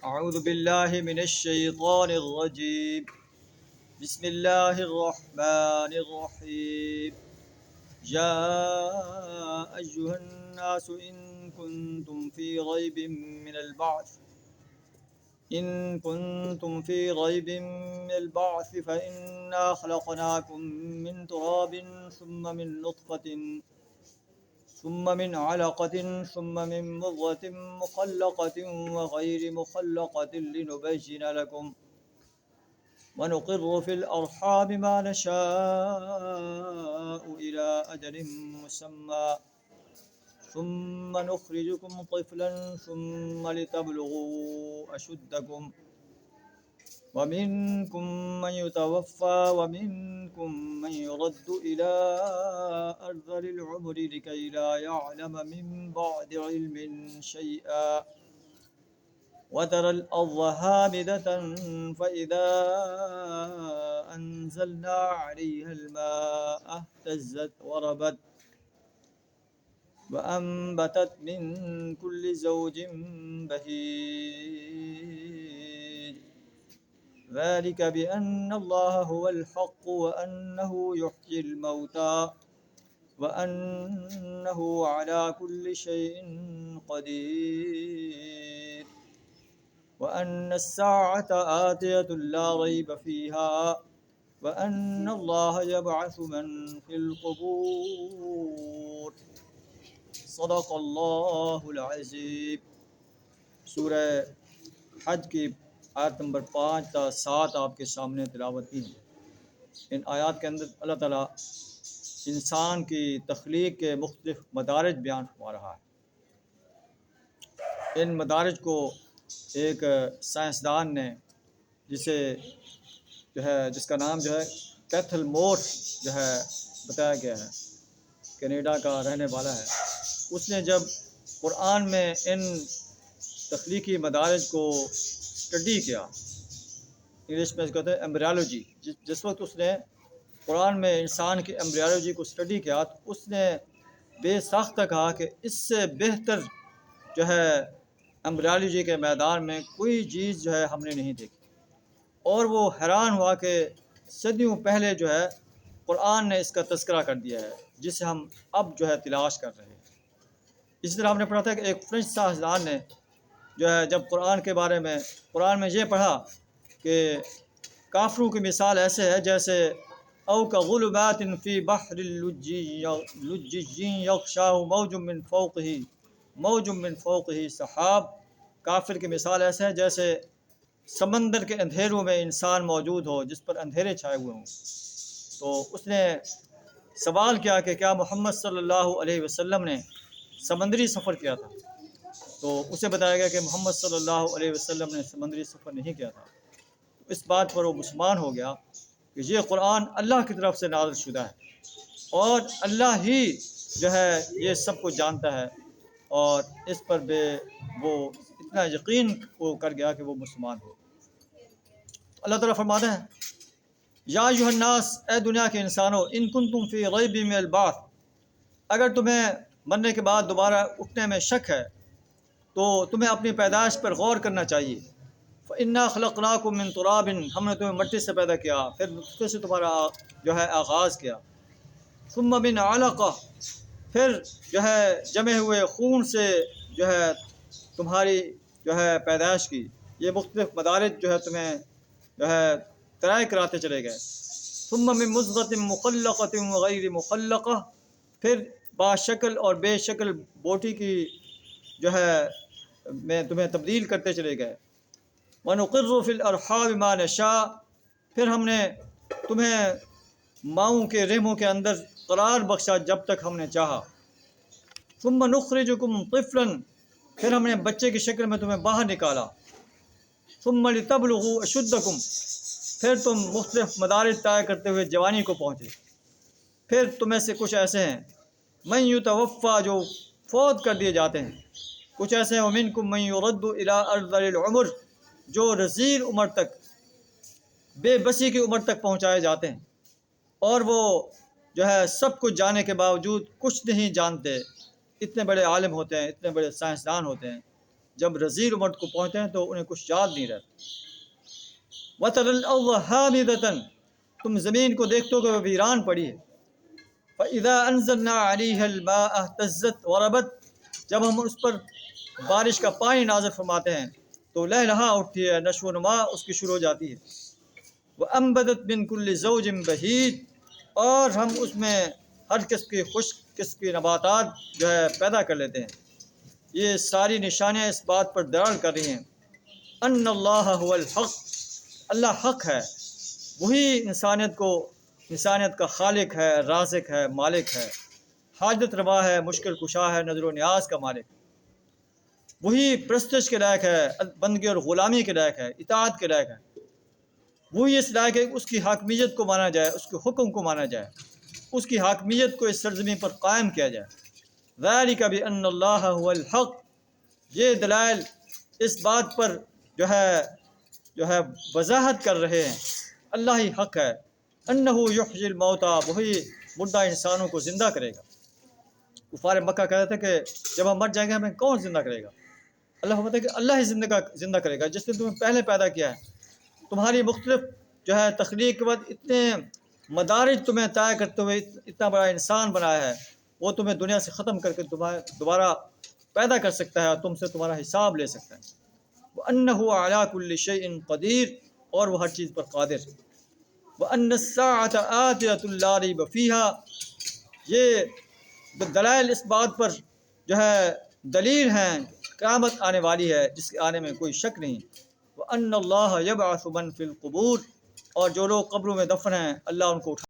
اعوذ باللہ من الشیطان الرجیم بسم اللہ الرحمن الرحیم یا ایہا الناس إن كنتم في ريب من البعث فإنا خلقناكم من تراب ثم من علقة ثم من مضغة مخلقة وغير مخلقة لنبين لكم ونقر في الأرحام ما نشاء إلى أجل مسمى ثم نخرجكم طفلا ثم لتبلغوا أشدكم ومنكم من يتوفى ومنكم من يرد إلى أرذل العمر لكي لا يعلم من بعد علم شيئا وترى الأرض هامدة فإذا أنزلنا عليها الماء اهتزت وربت وأنبتت من كل زوج بهيج ذلك بأن الله هو الحق وأنه يحيي الموتى وأنه على كل شيء قدير وأن الساعة آتية لا ريب فيها وأن الله يبعث من في القبور صدق اللہ العظیم۔ سورہ حج کی آیت نمبر 5 تا 7 آپ کے سامنے تلاوت کی ہے۔ ان آیات کے اندر اللہ تعالیٰ انسان کی تخلیق کے مختلف مدارج بیان فرما رہا ہے۔ ان مدارج کو ایک سائنسدان نے جس کا نام کیتھل مورس بتایا گیا ہے، کینیڈا کا رہنے والا ہے۔ اس نے جب قرآن میں ان تخلیقی مدارج کو اسٹڈی کیا، انگلش میں اس کو کہتے ہیں ایمبریالوجی، جس وقت اس نے قرآن میں انسان کی ایمبریالوجی کو اسٹڈی کیا تو اس نے بے ساختہ کہا کہ اس سے بہتر ایمبریالوجی کے میدان میں کوئی چیز ہم نے نہیں دیکھی، اور وہ حیران ہوا کہ صدیوں پہلے قرآن نے اس کا تذکرہ کر دیا ہے، جسے ہم اب تلاش کر رہے ہیں۔ اسی طرح ہم نے پڑھا تھا کہ ایک فرینچ سائنسدان نے جب قرآن میں یہ پڑھا کہ کافروں کی مثال ایسے ہے جیسے او کغلبات فی بحر لجی یغشاہ موج من فوقہ سحاب، کافر کی مثال ایسے ہے جیسے سمندر کے اندھیروں میں انسان موجود ہو جس پر اندھیرے چھائے ہوئے ہوں۔ تو اس نے سوال کیا کہ کیا محمد صلی اللہ علیہ وسلم نے سمندری سفر کیا تھا؟ تو اسے بتایا گیا کہ محمد صلی اللہ علیہ وسلم نے سمندری سفر نہیں کیا تھا۔ اس بات پر وہ مسلمان ہو گیا کہ یہ قرآن اللہ کی طرف سے نازل شدہ ہے، اور اللہ ہی یہ سب کچھ جانتا ہے، اور اس پر وہ اتنا یقین کو کر گیا کہ وہ مسلمان ہو۔ اللہ تعالیٰ فرماتے ہیں یا ایھا الناس، اے دنیا کے انسانوں، ان کنتم فی ریب من البعث، اگر تمہیں مرنے کے بعد دوبارہ اٹھنے میں شک ہے تو تمہیں اپنی پیدائش پر غور کرنا چاہیے۔ فإنا خلقناکم من تراب، ہم نے تمہیں مٹی سے پیدا کیا، پھر نطفے سے تمہارا آغاز کیا، ثم من علقہ، پھر جمے ہوئے خون سے تمہاری پیدائش کی۔ یہ مختلف مدارج تمہیں طے کراتے چلے گئے۔ ثم من مضغۃ مخلقۃ وغیر مخلقہ، پھر با شکل اور بے شکل بوٹی کی میں تمہیں تبدیل کرتے چلے گئے۔ وَنُقِرُّ فِي الْأَرْحَامِ مَا نَشَاءُ، پھر ہم نے تمہیں ماؤں کے رحموں کے اندر قرار بخشا جب تک ہم نے چاہا۔ ثُمَّ نُخْرِجُكُمْ طِفْلًا، پھر ہم نے بچے کی شکل میں تمہیں باہر نکالا۔ ثُمَّ لِتَبْلُغُوا أَشُدَّكُمْ، پھر تم مختلف مدارج طے کرتے ہوئے جوانی کو پہنچے۔ پھر تم میں سے کچھ ایسے ہیں من یتوفا، جو فوت کر دیے جاتے ہیں، کچھ ایسے ہیں ومنکم من یرد الی ارذل العمر، جو رذیل عمر تک، بے بسی کی عمر تک پہنچائے جاتے ہیں، اور وہ سب کچھ جانے کے باوجود کچھ نہیں جانتے۔ اتنے بڑے عالم ہوتے ہیں، اتنے بڑے سائنسدان ہوتے ہیں، جب رذیل عمر کو پہنچتے ہیں تو انہیں کچھ یاد نہیں رہتا۔ وَتَرَى الْأَرْضَ حَامِدَةً، تم زمین کو دیکھتے ہو کہ وہ ویران پڑی ہے۔ فَإِذَا أَنزَلْنَا عَلَيْهَا الْمَاءَ اهْتَزَّتْ وَرَبَتْ، جب ہم اس پر بارش کا پانی نازل فرماتے ہیں تو لہلہا اٹھتی ہے، نشو و نما اس کی شروع ہو جاتی ہے۔ وَأَنبَتَتْ مِن كُلِّ زَوْجٍ بَهِيجٍ، اور ہم اس میں ہر قسم کی خشک قسم کی نباتات جو ہے پیدا کر لیتے ہیں۔ یہ ساری نشانیاں اس بات پر دلالت کر رہی ہیں ان اللہ هو الحق، اللہ حق ہے، وہی انسانیت کا خالق ہے، رازق ہے، مالک ہے، حاجت روا ہے، مشکل کشا ہے، نظر و نیاز کا مالک ہے۔ وہی پرستش کے لائق ہے، بندگی اور غلامی کے لائق ہے، اطاعت کے لائق ہے۔ وہی اس لائق ہے کہ اس کی حاکمیت کو مانا جائے، اس کے حکم کو مانا جائے، اس کی حاکمیت کو اس سرزمین پر قائم کیا جائے۔ ذَلِكَ بِأَنَّ اللَّهَ هُوَ الْحَقُّ، یہ دلائل اس بات پر جو ہے وضاحت کر رہے ہیں اللہ ہی حق ہے۔ اَنَّهُ يُحْيِي الْمَوْتَى، وہی مردہ انسانوں کو زندہ کرے گا۔ کفار مکہ کہتے تھے کہ جب ہم مر جائیں گے ہمیں کون زندہ کرے گا؟ اللہ فرماتا ہے کہ اللہ ہی زندہ کرے گا، جس نے تمہیں پہلے پیدا کیا ہے۔ تمہاری مختلف جو ہے تخلیق کے بعد اتنے مدارج تمہیں طے کرتے ہوئے اتنا بڑا انسان بنایا ہے، وہ تمہیں دنیا سے ختم کر کے دوبارہ پیدا کر سکتا ہے اور تم سے تمہارا حساب لے سکتا ہے۔ وَأَنَّهُ عَلَىٰ كُلِّ شَيْءٍ قَدِيرٌ، اور وہ ہر چیز پر قادر ہے۔ وَأَنَّ السَّاعَةَ آتِيَةٌ لَا رَيْبَ فِيهَا، یہ دلائل اس بات پر جو ہے دلیل ہیں قیامت آنے والی ہے جس کے آنے میں کوئی شک نہیں۔ وَأَنَّ اللَّهَ يَبْعَثُ مَن فِي الْقُبُورِ، اور جو لوگ قبروں میں دفن ہیں اللہ ان کو اٹھا